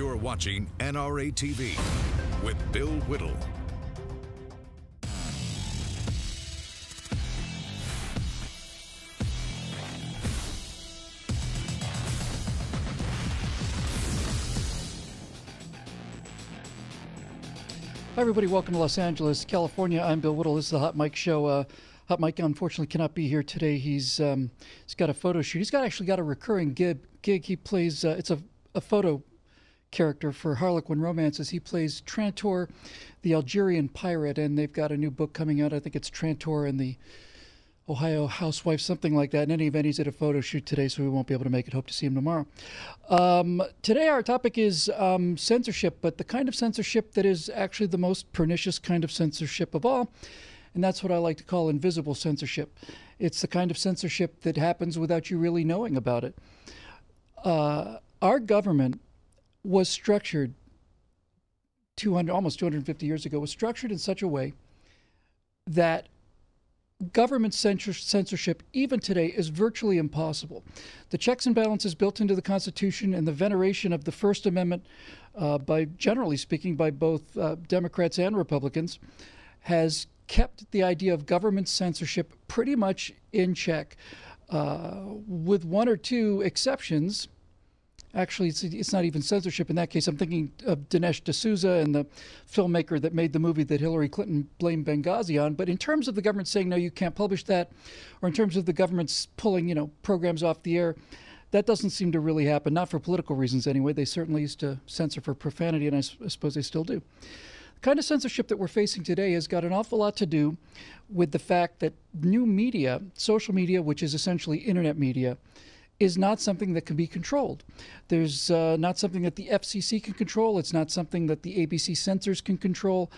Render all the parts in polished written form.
You're watching NRA TV with Bill Whittle. Hi, everybody. Welcome to Los Angeles, California. I'm Bill Whittle. This is the Hot Mike Show. Hot Mike, unfortunately, cannot be here today. He's got a photo shoot. He's actually got a recurring gig. He plays, it's a photo character for Harlequin Romances. He plays Trantor, the Algerian pirate, and they've got a new book coming out. I think it's Trantor and the Ohio Housewife, something like that. In any event, he's at a photo shoot today, so we won't be able to make it. Hope to see him tomorrow. Today, our topic is censorship, but the kind of censorship that is actually the most pernicious kind of censorship of all, and that's what I like to call invisible censorship. It's the kind of censorship that happens without you really knowing about it. Our government was structured almost 250 years ago, was structured in such a way that government censorship, even today, is virtually impossible. The checks and balances built into the Constitution and the veneration of the First Amendment, generally speaking, by both Democrats and Republicans, has kept the idea of government censorship pretty much in check, with one or two exceptions. Actually, it's not even censorship in that case. I'm thinking of Dinesh D'Souza and the filmmaker that made the movie that Hillary Clinton blamed Benghazi on. But in terms of the government saying, no, you can't publish that, or in terms of the government's pulling, programs off the air, that doesn't seem to really happen. Not for political reasons anyway. They certainly used to censor for profanity, and I suppose they still do. The kind of censorship that we're facing today has got an awful lot to do with the fact that new media, social media, which is essentially internet media, is not something that can be controlled. There's not something that the FCC can control. It's not something that the ABC censors can control.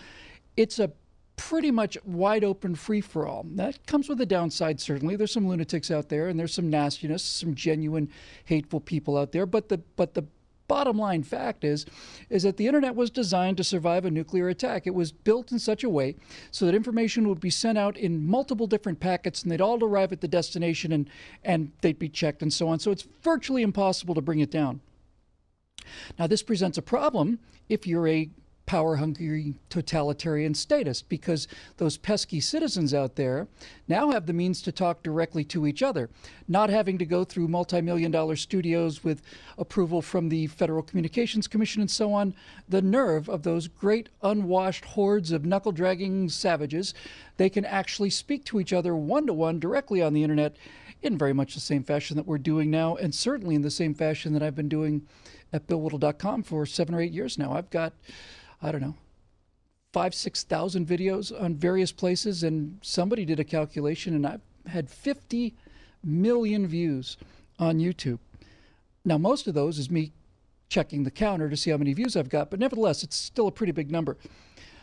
It's a pretty much wide open free-for-all. That comes with a downside, certainly. There's some lunatics out there, and there's some nastiness, some genuine hateful people out there. But the bottom line fact is that the internet was designed to survive a nuclear attack. It was built in such a way so that information would be sent out in multiple different packets, and they'd all arrive at the destination, and they'd be checked and so on. So it's virtually impossible to bring it down. Now, this presents a problem if you're a power-hungry totalitarian statist, because those pesky citizens out there now have the means to talk directly to each other, not having to go through multi-million-dollar studios with approval from the Federal Communications Commission and so on. The nerve of those great unwashed hordes of knuckle-dragging savages. They can actually speak to each other one-to-one directly on the internet in very much the same fashion that we're doing now, and certainly in the same fashion that I've been doing at BillWhittle.com for 7 or 8 years now. I've got, I don't know, 5,000-6,000 videos on various places, and somebody did a calculation, and I've had 50 million views on YouTube. Now, most of those is me checking the counter to see how many views I've got, but nevertheless, it's still a pretty big number.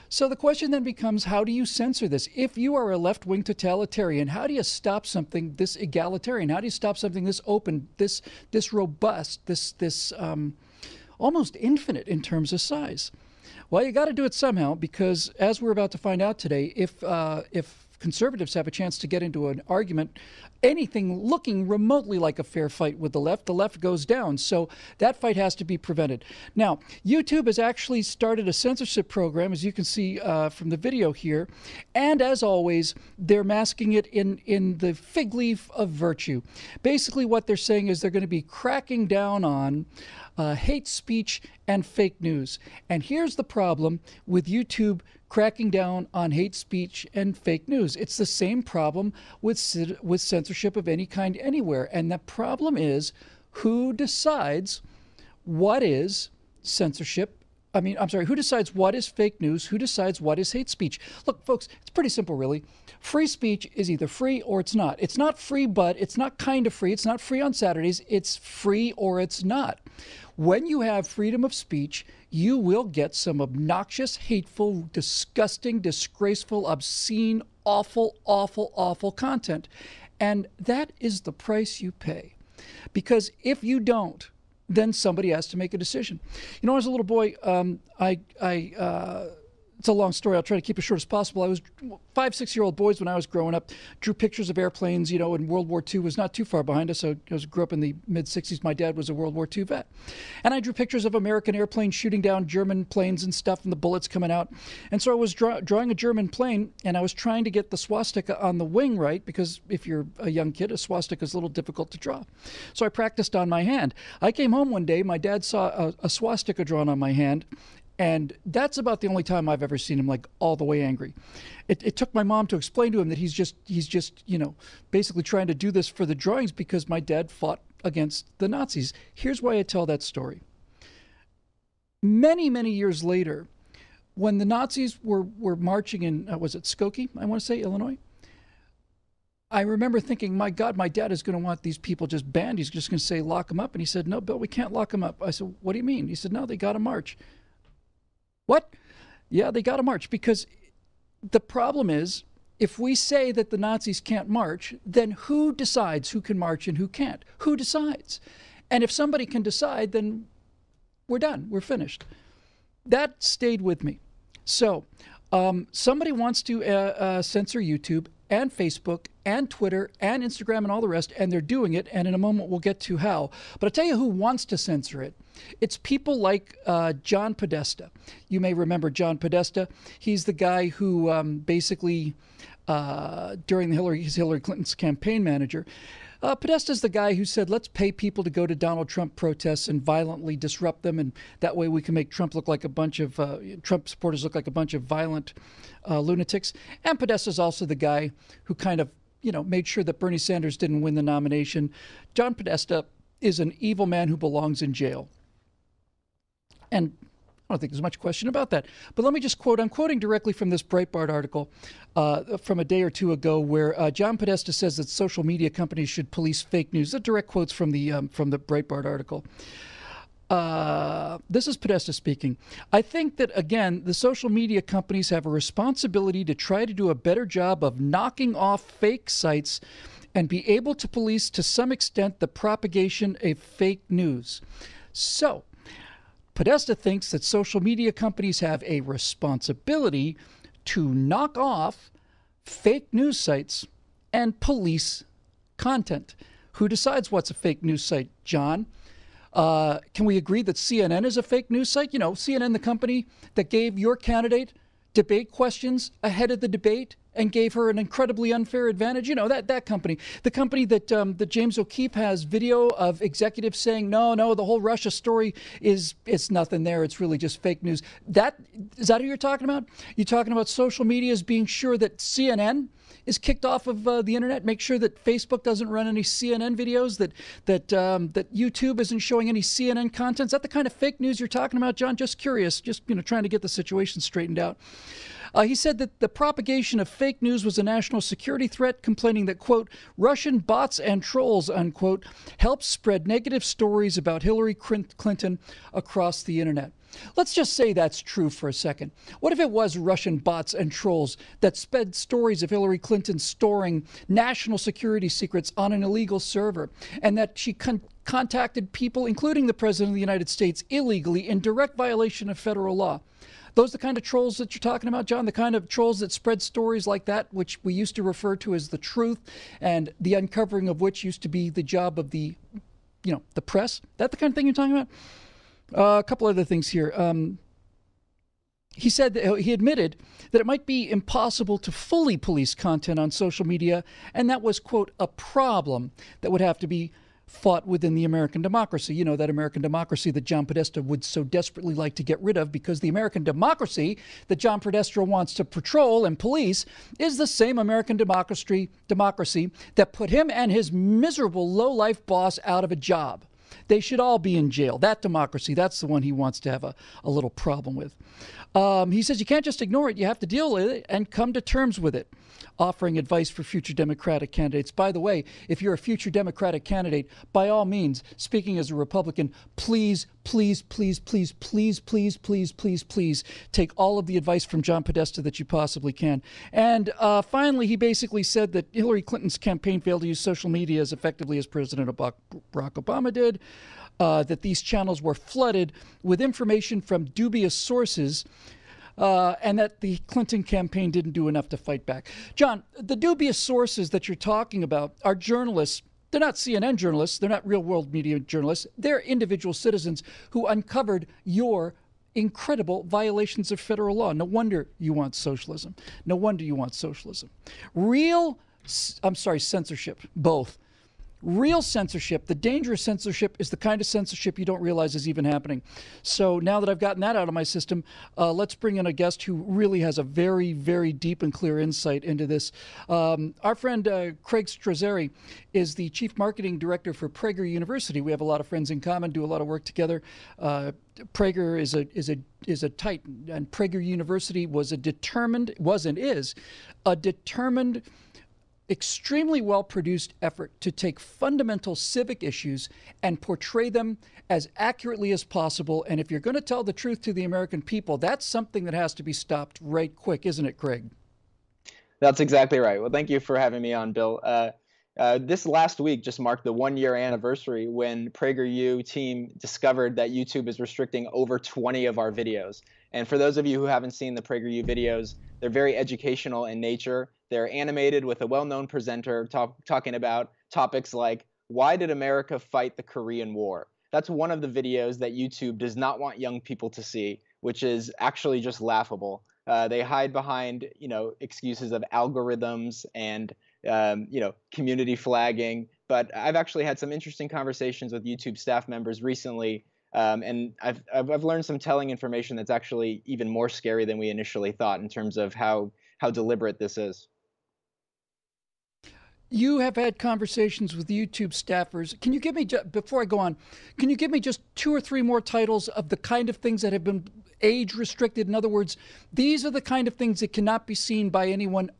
So the question then becomes, how do you censor this? If you are a left-wing totalitarian, how do you stop something this egalitarian? How do you stop something this open, this robust, this almost infinite in terms of size? Well, you got to do it somehow, because as we're about to find out today, if conservatives have a chance to get into an argument, anything looking remotely like a fair fight with the left goes down. So that fight has to be prevented. Now, YouTube has actually started a censorship program, as you can see from the video here. And as always, they're masking it in the fig leaf of virtue. Basically, what they're saying is they're going to be cracking down on hate speech and fake news. And here's the problem with YouTube cracking down on hate speech and fake news. It's the same problem with censorship of any kind anywhere. And the problem is, who decides what is censorship? Who decides what is fake news? Who decides what is hate speech? Look, folks, it's pretty simple, really. Free speech is either free or it's not. It's not free, but it's not kind of free. It's not free on Saturdays. It's free or it's not. When you have freedom of speech, you will get some obnoxious, hateful, disgusting, disgraceful, obscene, awful, awful, awful content. And that is the price you pay. Because if you don't, then somebody has to make a decision. You know, as a little boy, I It's a long story. I'll try to keep it short as possible. I was 5-6-year-old boys when I was growing up, drew pictures of airplanes, you know, and World War II was not too far behind us. I grew up in the mid-'60s. My dad was a World War II vet. And I drew pictures of American airplanes shooting down German planes and stuff and the bullets coming out. And so I was drawing a German plane, and I was trying to get the swastika on the wing right, because if you're a young kid, a swastika is a little difficult to draw. So I practiced on my hand. I came home one day, my dad saw a swastika drawn on my hand, and that's about the only time I've ever seen him like all the way angry. It took my mom to explain to him that he's just, you know, basically trying to do this for the drawings because my dad fought against the Nazis. Here's why I tell that story. Many, many years later, when the Nazis were marching in, was it Skokie, I want to say, Illinois? I remember thinking, my God, my dad is going to want these people just banned. He's just going to say, lock them up. And he said, no, Bill, we can't lock them up. I said, what do you mean? He said, no, they got to march. What? Yeah, they got to march, because the problem is, if we say that the Nazis can't march, then who decides who can march and who can't? Who decides? And if somebody can decide, then we're done. We're finished. That stayed with me. So somebody wants to censor YouTube and Facebook and Twitter and Instagram and all the rest, and they're doing it, and in a moment we'll get to how. But I'll tell you who wants to censor it. It's people like John Podesta. You may remember John Podesta. He's the guy who basically, during Hillary Clinton's campaign manager, Podesta's the guy who said, let's pay people to go to Donald Trump protests and violently disrupt them, and that way we can make Trump look like a bunch of, Trump supporters look like a bunch of violent lunatics. And Podesta's also the guy who kind of, you know, made sure that Bernie Sanders didn't win the nomination. John Podesta is an evil man who belongs in jail. And I don't think there's much question about that. But let me just quote, I'm quoting directly from this Breitbart article from a day or two ago, where John Podesta says that social media companies should police fake news. The direct quotes from the Breitbart article. This is Podesta speaking. I think that, again, the social media companies have a responsibility to try to do a better job of knocking off fake sites and be able to police, to some extent, the propagation of fake news. So, Podesta thinks that social media companies have a responsibility to knock off fake news sites and police content. Who decides what's a fake news site, John? Can we agree that CNN is a fake news site? You know, CNN, the company that gave your candidate debate questions ahead of the debate and gave her an incredibly unfair advantage. You know, that company, the company that that James O'Keefe has video of executives saying, no, the whole Russia story it's nothing there. It's really just fake news. Is that who you're talking about? You're talking about social media as being sure that CNN is kicked off of the internet, make sure that Facebook doesn't run any CNN videos, that YouTube isn't showing any CNN content. Is that the kind of fake news you're talking about, John? Just curious, just trying to get the situation straightened out. He said that the propagation of fake news was a national security threat, complaining that, quote, Russian bots and trolls, unquote, helped spread negative stories about Hillary Clinton across the internet. Let's just say that's true for a second. What if it was Russian bots and trolls that spread stories of Hillary Clinton storing national security secrets on an illegal server, and that she contacted people, including the President of the United States, illegally in direct violation of federal law? Those the kind of trolls that you're talking about, John? The kind of trolls that spread stories like that, which we used to refer to as the truth, and the uncovering of which used to be the job of the press? That the kind of thing you're talking about? A couple other things here. He said that he admitted that it might be impossible to fully police content on social media, and that was, quote, a problem that would have to be fought within the American democracy. You know, that American democracy that John Podesta would so desperately like to get rid of, because the American democracy that John Podesta wants to patrol and police is the same American democracy that put him and his miserable low-life boss out of a job. They should all be in jail. That democracy, that's the one he wants to have a little problem with. He says you can't just ignore it. You have to deal with it and come to terms with it, offering advice for future Democratic candidates. By the way, if you're a future Democratic candidate, by all means, speaking as a Republican, please, please, please, please, please, please, please, please, please take all of the advice from John Podesta that you possibly can. And finally, he basically said that Hillary Clinton's campaign failed to use social media as effectively as President Barack Obama did. That these channels were flooded with information from dubious sources, and that the Clinton campaign didn't do enough to fight back. John, the dubious sources that you're talking about are journalists. They're not CNN journalists. They're not real world media journalists. They're individual citizens who uncovered your incredible violations of federal law. No wonder you want socialism. No wonder you want socialism. Censorship, both. Real censorship, the dangerous censorship, is the kind of censorship you don't realize is even happening. So now that I've gotten that out of my system, let's bring in a guest who really has a very, very deep and clear insight into this. Our friend Craig Strazzeri is the Chief Marketing Director for Prager University. We have a lot of friends in common, do a lot of work together. Prager is a titan, and Prager University was a determined, extremely well-produced effort to take fundamental civic issues and portray them as accurately as possible. And if you're going to tell the truth to the American people, that's something that has to be stopped right quick, isn't it, Craig? That's exactly right. Well, thank you for having me on, Bill. This last week just marked the 1-year anniversary when PragerU team discovered that YouTube is restricting over 20 of our videos. And for those of you who haven't seen the PragerU videos, they're very educational in nature. They're animated with a well-known presenter talking about topics like, why did America fight the Korean War? That's one of the videos that YouTube does not want young people to see, which is actually just laughable. They hide behind, excuses of algorithms and, community flagging. But I've actually had some interesting conversations with YouTube staff members recently, and I've learned some telling information that's actually even more scary than we initially thought in terms of how deliberate this is. You have had conversations with YouTube staffers. Can you give me, before I go on, can you give me just 2 or 3 more titles of the kind of things that have been age restricted? In other words, these are the kind of things that cannot be seen by anyone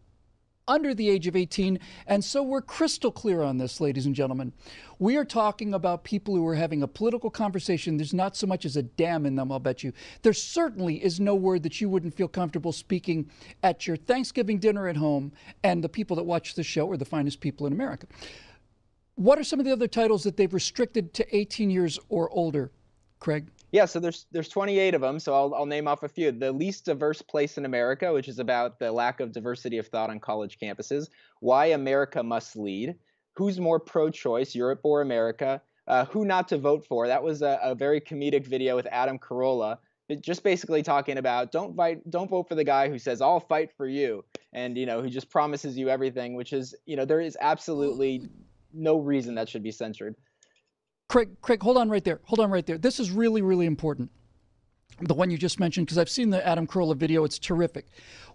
under the age of 18. And so we're crystal clear on this, ladies and gentlemen. We are talking about people who are having a political conversation. There's not so much as a damn in them, I'll bet you. There certainly is no word that you wouldn't feel comfortable speaking at your Thanksgiving dinner at home, and the people that watch the show are the finest people in America. What are some of the other titles that they've restricted to 18 years or older, Craig? Yeah, so there's 28 of them, so I'll name off a few. The Least Diverse Place in America, which is about the lack of diversity of thought on college campuses. Why America Must Lead. Who's More Pro-Choice, Europe or America? Who Not to Vote For. That was a very comedic video with Adam Carolla, just basically talking about don't vote for the guy who says, I'll fight for you, and, who just promises you everything, which is, there is absolutely no reason that should be censored. Craig, hold on right there. This is really, really important. The one you just mentioned, because I've seen the Adam Carolla video. It's terrific.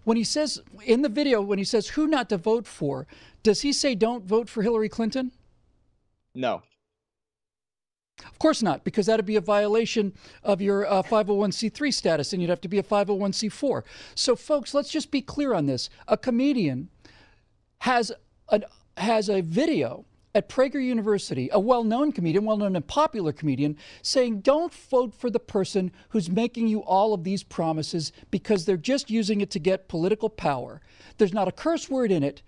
When he says, in the video, when he says who not to vote for, does he say don't vote for Hillary Clinton? No. Of course not, because that would be a violation of your 501c3 status, and you'd have to be a 501c4. So, folks, let's just be clear on this. A comedian has a video at Prager University, a well-known comedian, well-known and popular comedian, saying don't vote for the person who's making you all of these promises because they're just using it to get political power. There's not a curse word in it,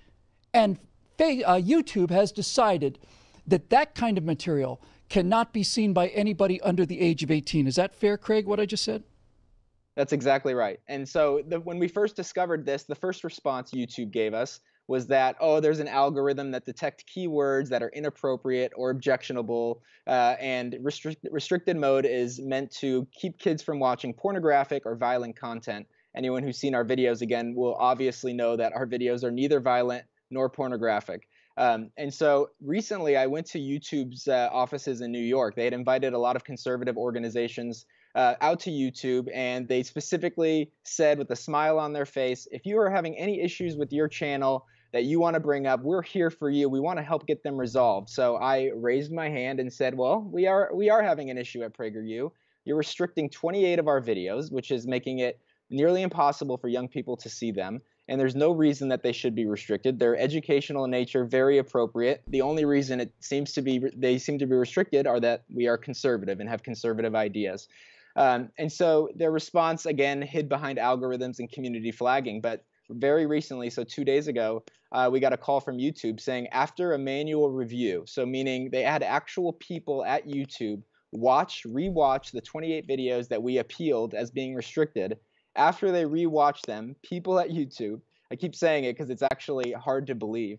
and YouTube has decided that that kind of material cannot be seen by anybody under the age of 18. Is that fair, Craig, what I just said? That's exactly right. And so when we first discovered this, the first response YouTube gave us was that, oh, there's an algorithm that detects keywords that are inappropriate or objectionable, and restricted mode is meant to keep kids from watching pornographic or violent content. Anyone who's seen our videos, again, will obviously know that our videos are neither violent nor pornographic. And so recently I went to YouTube's offices in New York. They had invited a lot of conservative organizations out to YouTube, and they specifically said with a smile on their face, if you are having any issues with your channel that you want to bring up, we're here for you. We want to help get them resolved. So I raised my hand and said, well, we are having an issue at PragerU. You're restricting 28 of our videos, which is making it nearly impossible for young people to see them. And there's no reason that they should be restricted. They're educational in nature, very appropriate. The only reason they seem to be restricted are that we are conservative and have conservative ideas. And so their response, again, hid behind algorithms and community flagging. But very recently, so 2 days ago, we got a call from YouTube saying after a manual review, so meaning they had actual people at YouTube rewatch the 28 videos that we appealed as being restricted, After they rewatched them, people at YouTube, I keep saying it because it's actually hard to believe,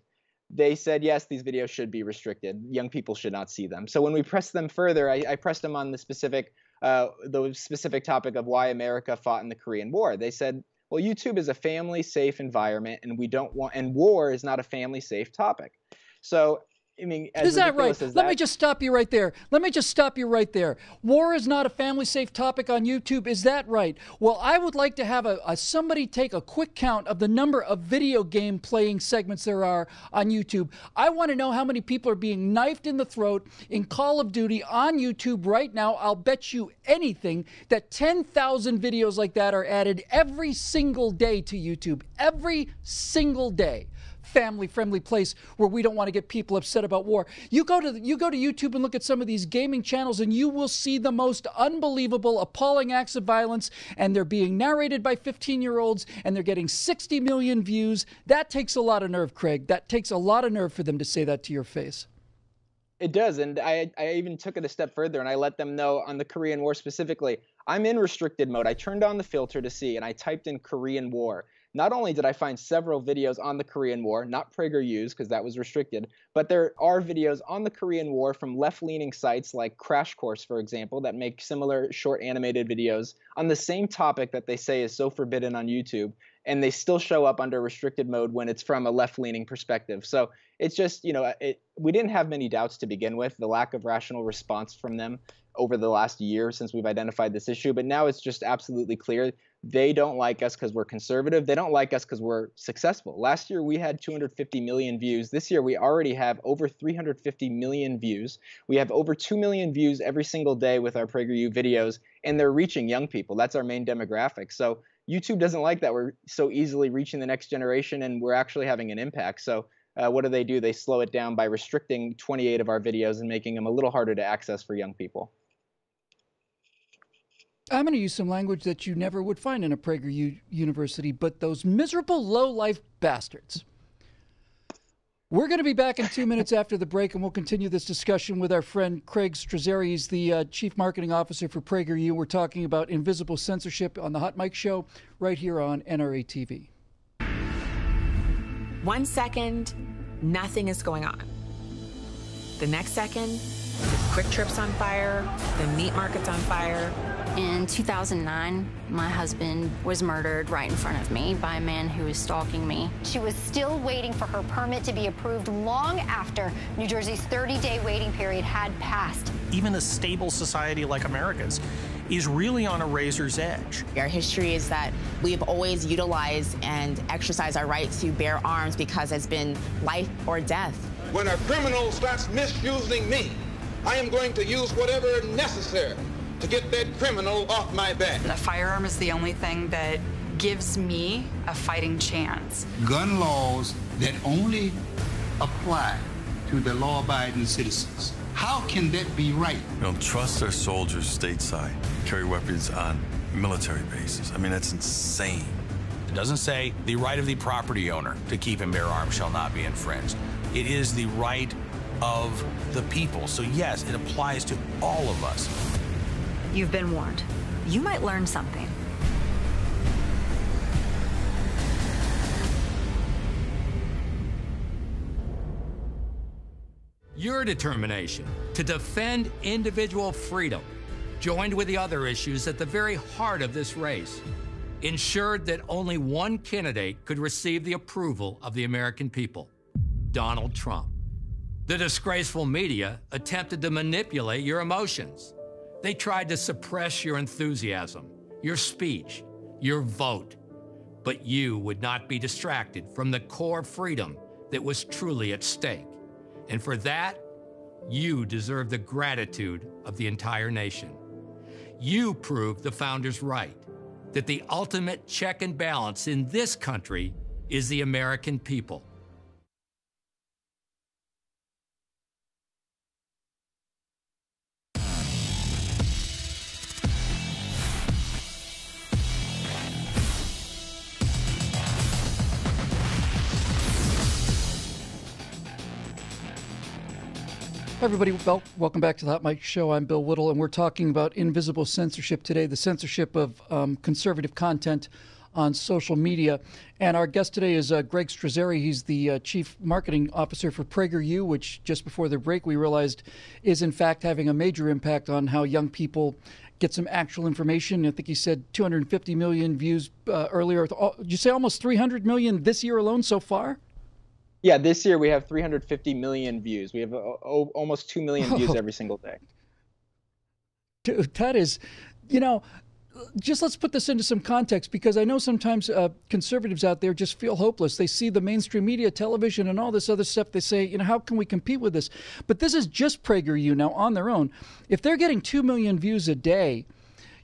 they said, yes, these videos should be restricted. Young people should not see them. So when we pressed them further, I pressed them on the specific topic of why America fought in the Korean War. They said, well, YouTube is a family-safe environment, and war is not a family-safe topic. So, I mean, is that right? Let me just stop you right there. War is not a family-safe topic on YouTube. Is that right? Well, I would like to have somebody take a quick count of the number of video game playing segments there are on YouTube. I want to know how many people are being knifed in the throat in Call of Duty on YouTube right now. I'll bet you anything that 10,000 videos like that are added every single day to YouTube. Every single day. Family-friendly place where we don't want to get people upset about war. You go to YouTube and look at some of these gaming channels, and you will see the most unbelievable, appalling acts of violence, and they're being narrated by 15-year-olds, and they're getting 60 million views. That takes a lot of nerve, Craig. That takes a lot of nerve for them to say that to your face. It does, and I even took it a step further, and I let them know on the Korean War specifically, I'm in restricted mode. I turned on the filter to see, and I typed in Korean War. Not only did I find several videos on the Korean War, not PragerU's because that was restricted, but there are videos on the Korean War from left-leaning sites like Crash Course, for example, that make similar short animated videos on the same topic that they say is so forbidden on YouTube, and they still show up under restricted mode when it's from a left-leaning perspective. So it's just, we didn't have many doubts to begin with, the lack of rational response from them over the last year since we've identified this issue, but now it's just absolutely clear they don't like us because we're conservative. They don't like us because we're successful. Last year, we had 250 million views. This year, we already have over 350 million views. We have over 2 million views every single day with our PragerU videos, and they're reaching young people. That's our main demographic. So YouTube doesn't like that we're so easily reaching the next generation, and we're actually having an impact. So what do? They slow it down by restricting 28 of our videos and making them a little harder to access for young people. I'm going to use some language that you never would find in a PragerU university, but those miserable low-life bastards. We're going to be back in 2 minutes after the break, and we'll continue this discussion with our friend Craig Strazzeri. He's the Chief Marketing Officer for PragerU. We're talking about invisible censorship on the Hot Mic Show right here on NRA TV. 1 second, nothing is going on. The next second, Quick Trip's on fire, the meat market's on fire. In 2009, my husband was murdered right in front of me by a man who was stalking me. She was still waiting for her permit to be approved long after New Jersey's 30-day waiting period had passed. Even a stable society like America's is really on a razor's edge. Our history is that we've always utilized and exercised our right to bear arms because it's been life or death. When a criminal starts misusing me, I am going to use whatever necessary to get that criminal off my back. A firearm is the only thing that gives me a fighting chance. Gun laws that only apply to the law-abiding citizens. How can that be right? They don't trust their soldiers stateside, carry weapons on military bases. I mean, that's insane. It doesn't say the right of the property owner to keep and bear arms shall not be infringed. It is the right of the people. So yes, it applies to all of us. You've been warned. You might learn something. Your determination to defend individual freedom, joined with the other issues at the very heart of this race, ensured that only one candidate could receive the approval of the American people: Donald Trump. The disgraceful media attempted to manipulate your emotions. They tried to suppress your enthusiasm, your speech, your vote. But you would not be distracted from the core freedom that was truly at stake. And for that, you deserve the gratitude of the entire nation. You proved the founders right, that the ultimate check and balance in this country is the American people. Hi everybody, welcome back to the Hot Mike Show. I'm Bill Whittle, and we're talking about invisible censorship today, the censorship of conservative content on social media. And our guest today is Craig Strazzeri. He's the Chief Marketing Officer for PragerU, which just before the break we realized is in fact having a major impact on how young people get some actual information. I think he said 250 million views earlier. Did you say almost 300 million this year alone so far? Yeah, this year we have 350 million views. We have almost 2 million views every single day. Dude, that is, just let's put this into some context, because I know sometimes conservatives out there just feel hopeless. They see the mainstream media, television, and all this other stuff. They say, how can we compete with this? But this is just PragerU now on their own. If they're getting 2 million views a day,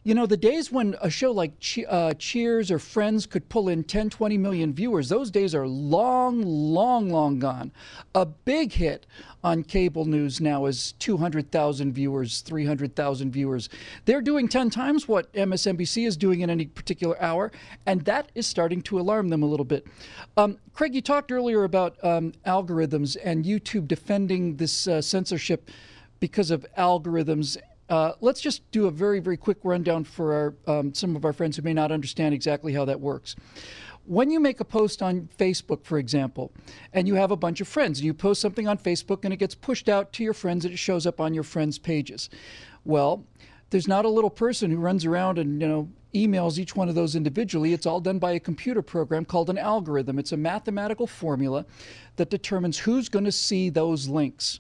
the days when a show like Cheers or Friends could pull in 10, 20 million viewers, those days are long, long, long gone. A big hit on cable news now is 200,000 viewers, 300,000 viewers. They're doing 10 times what MSNBC is doing in any particular hour, and that is starting to alarm them a little bit. Craig, you talked earlier about algorithms and YouTube defending this censorship because of algorithms. Let's just do a very, very quick rundown for some of our friends who may not understand exactly how that works. When you make a post on Facebook, for example, and you have a bunch of friends, and you post something on Facebook and it gets pushed out to your friends and it shows up on your friends' pages. Well, there's not a little person who runs around and, emails each one of those individually. It's all done by a computer program called an algorithm. It's a mathematical formula that determines who's going to see those links.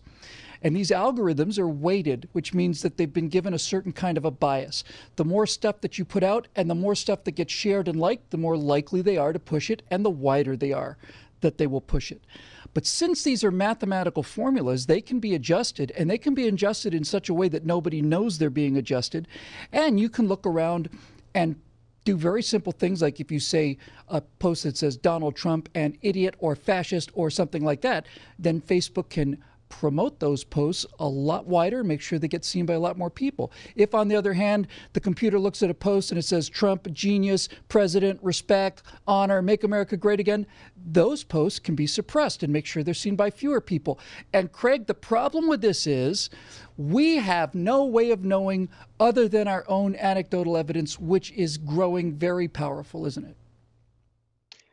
And these algorithms are weighted, which means that they've been given a certain kind of a bias. The more stuff that you put out and the more stuff that gets shared and liked, the more likely they are to push it, and the wider they are that they will push it. But since these are mathematical formulas, they can be adjusted, and they can be adjusted in such a way that nobody knows they're being adjusted. And you can look around and do very simple things, like if you say a post that says Donald Trump an idiot or fascist or something like that, then Facebook can promote those posts a lot wider, make sure they get seen by a lot more people. If, on the other hand, the computer looks at a post and it says Trump, genius, president, respect, honor, make America great again, those posts can be suppressed and make sure they're seen by fewer people. And Craig, the problem with this is we have no way of knowing other than our own anecdotal evidence, which is growing very powerful, isn't it?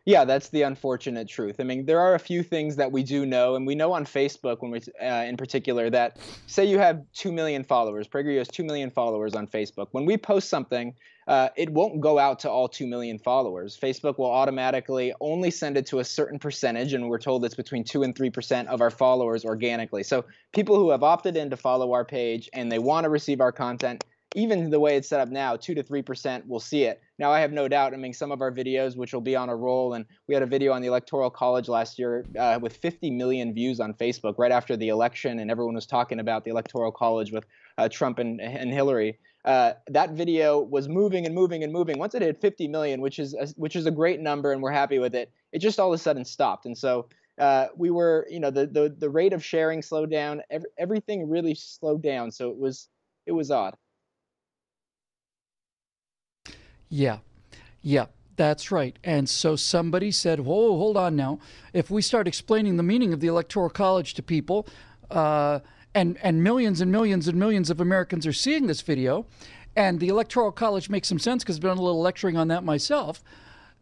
Yeah, that's the unfortunate truth. I mean, there are a few things that we do know, and we know on Facebook, when we, in particular, that say you have 2 million followers. PragerU has 2 million followers on Facebook. When we post something, it won't go out to all 2 million followers. Facebook will automatically only send it to a certain percentage, and we're told it's between 2 and 3% of our followers organically. So people who have opted in to follow our page and they want to receive our content, even the way it's set up now, 2 to 3% will see it. Now, I have no doubt, some of our videos, which will be on a roll, and we had a video on the Electoral College last year with 50 million views on Facebook right after the election, and everyone was talking about the Electoral College with Trump and Hillary. That video was moving and moving and moving. Once it hit 50 million, which is a great number, and we're happy with it, it just all of a sudden stopped. And so we were, the rate of sharing slowed down. Everything really slowed down. So it was odd. Yeah, that's right. And so somebody said, whoa, hold on now. If we start explaining the meaning of the Electoral College to people, and millions and millions and millions of Americans are seeing this video, and the Electoral College makes some sense because I've done a little lecturing on that myself,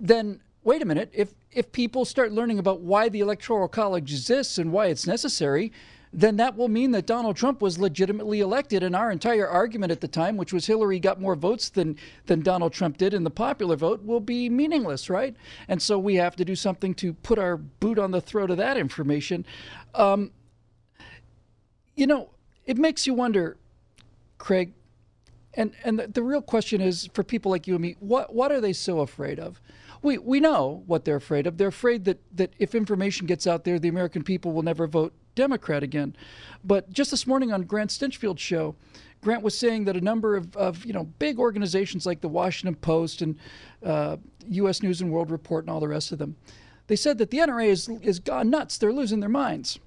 then wait a minute. If people start learning about why the Electoral College exists and why it's necessary, then that will mean that Donald Trump was legitimately elected, and our entire argument at the time, which was Hillary got more votes than Donald Trump did in the popular vote, will be meaningless, right? And so we have to do something to put our boot on the throat of that information. It makes you wonder, Craig, and the real question is, for people like you and me, what are they so afraid of? We know what they're afraid of. They're afraid that if information gets out there, the American people will never vote Democrat again. But just this morning on Grant Stinchfield's show, Grant was saying that a number of big organizations like the Washington Post and U.S. News and World Report and all the rest of them, they said that the NRA is gone nuts. They're losing their minds.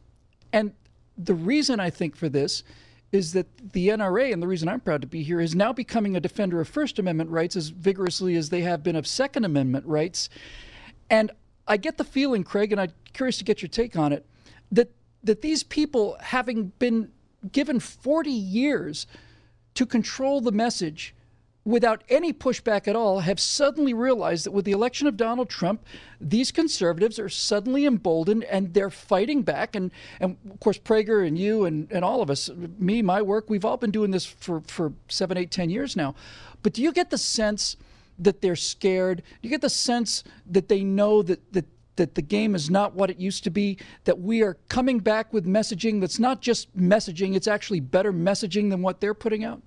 And the reason I think for this is that the NRA, and the reason I'm proud to be here, is now becoming a defender of First Amendment rights as vigorously as they have been of Second Amendment rights. And I get the feeling, Craig, and I'm curious to get your take on it, that these people, having been given 40 years to control the message without any pushback at all, have suddenly realized that with the election of Donald Trump, these conservatives are suddenly emboldened and they're fighting back. And of course, Prager and you and all of us, me, my work, we've all been doing this for 7, 8, 10 years now. But do you get the sense that they're scared? Do you get the sense that they know that the game is not what it used to be, that we are coming back with messaging that's not just messaging, it's actually better messaging than what they're putting out?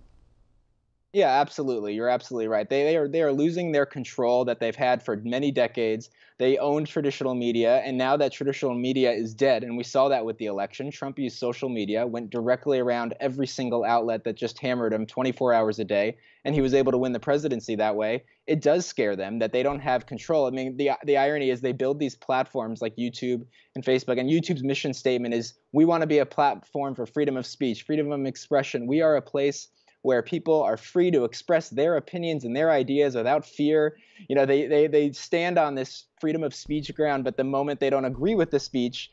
Yeah, absolutely. You're absolutely right. They are losing their control that they've had for many decades. They owned traditional media, and now that traditional media is dead, and we saw that with the election. Trump used social media, went directly around every single outlet that just hammered him 24 hours a day, and he was able to win the presidency that way. It does scare them that they don't have control. I mean, the irony is they build these platforms like YouTube and Facebook, and YouTube's mission statement is, we want to be a platform for freedom of speech, freedom of expression. We are a place where people are free to express their opinions and their ideas without fear. You know, they stand on this freedom of speech ground, but the moment they don't agree with the speech,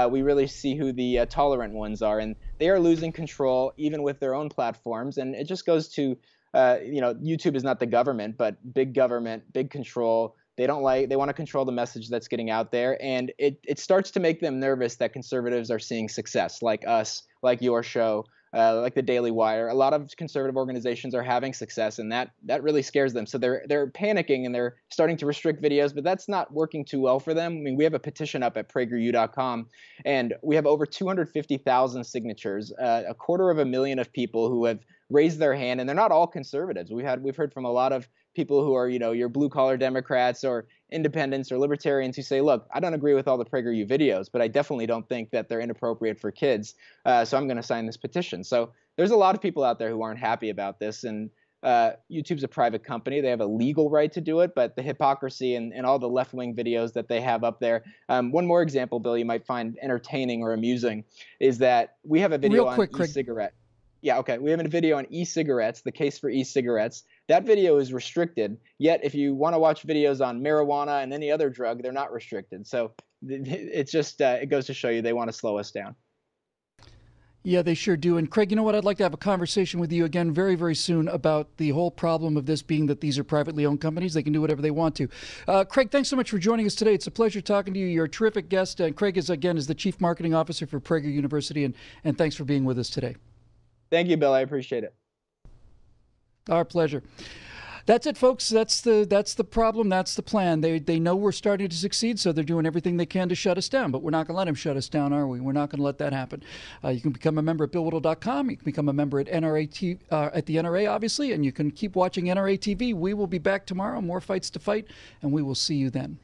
we really see who the tolerant ones are. And they are losing control even with their own platforms. And it just goes to, you know, YouTube is not the government, but big government, big control. They want to control the message that's getting out there. And it starts to make them nervous that conservatives are seeing success, like us, like your show, like the Daily Wire. A lot of conservative organizations are having success, and that really scares them. So they're panicking and they're starting to restrict videos, but that's not working too well for them. I mean, we have a petition up at PragerU.com, and we have over 250,000 signatures, 250,000 of people who have raised their hand, and they're not all conservatives. We've heard from a lot of people who are, you know, your blue collar Democrats or independents or libertarians who say, look, I don't agree with all the PragerU videos, but I definitely don't think that they're inappropriate for kids. So I'm going to sign this petition. So there's a lot of people out there who aren't happy about this. And YouTube's a private company. They have a legal right to do it, but the hypocrisy and all the left-wing videos that they have up there. One more example, Bill, you might find entertaining or amusing, is that we have a video on e-cigarette. Yeah, okay. We have a video on e-cigarettes, the case for e-cigarettes. That video is restricted, yet if you want to watch videos on marijuana and any other drug, they're not restricted. So it's just, it goes to show you they want to slow us down. Yeah, they sure do. And Craig, you know what? I'd like to have a conversation with you again very, very soon about the whole problem of this being that these are privately owned companies. They can do whatever they want to. Craig, thanks so much for joining us today. It's a pleasure talking to you. You're a terrific guest. And Craig is the Chief Marketing Officer for Prager University. And thanks for being with us today. Thank you, Bill. I appreciate it. Our pleasure. That's it, folks. That's the problem. That's the plan. They know we're starting to succeed, so they're doing everything they can to shut us down. But we're not going to let them shut us down, are we? We're not going to let that happen. You can become a member at BillWhittle.com. You can become a member at NRA at the NRA, obviously, and you can keep watching NRA TV. We will be back tomorrow. More fights to fight, and we will see you then.